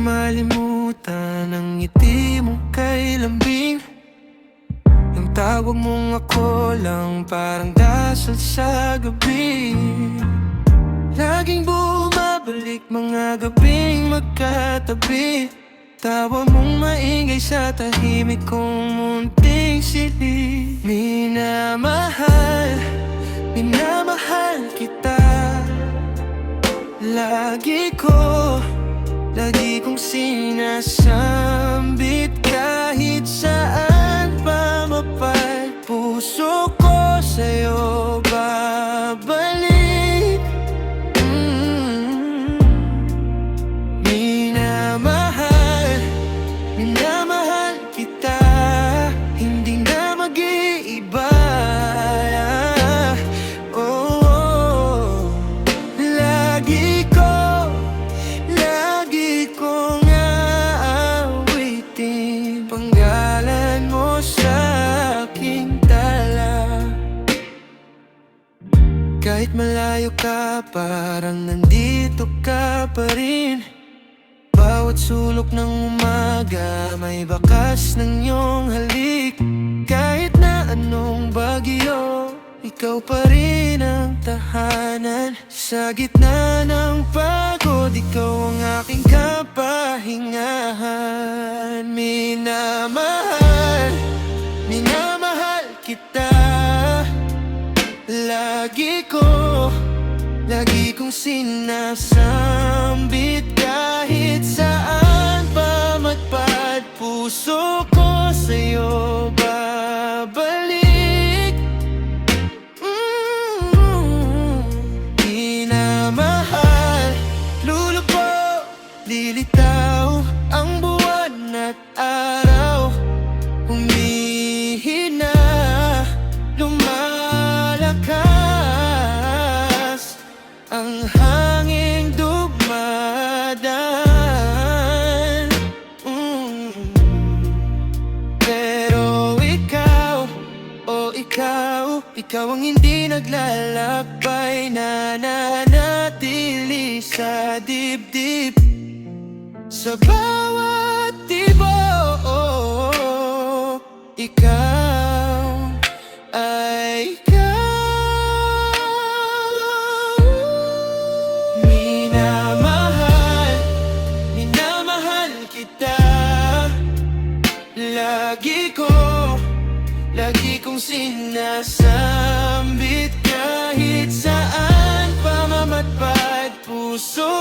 malimutan ang ngiti mo kay lambing. Yung tawag mong ako lang parang dasal sa gabi. Laging bumabalik mga gabing magkatabi. Tawa mong maingay sa tahimik kong munting silid. Minamahal, minamahal kita. Lagi kong sinasambit kahit saan pa mapal. Puso ko sa'yo babalik. Minamahal, minamahal kita. Hindi na mag-iiba. Lagi kong aawitin panggalan mo sa aking tala. Kahit malayo ka, parang nandito ka pa rin. Bawat sulok ng umaga, may bakas ng iyong halik. Kahit na anong bagyo, ikaw pa rin ang tahanan. Sa gitna ng pagod, ikaw ang aking kapahingahan. Minamahal, minamahal kita. Lagi kong sinasambit kahit saan pa magpad. Puso ko sa'yo babalik. Minamahal, lulupo, lilitaw ang buwan at araw. Humihina, lumalakas ang hanging dumadaan. Pero ikaw, oh ikaw ang hindi naglalakbay. Nananatili sa dibdib. Sa bawat tibok, ikaw ay ikaw. Minamahal, minamahal kita. Lagi kong sinasambit kahit saan pa mamatpad. Puso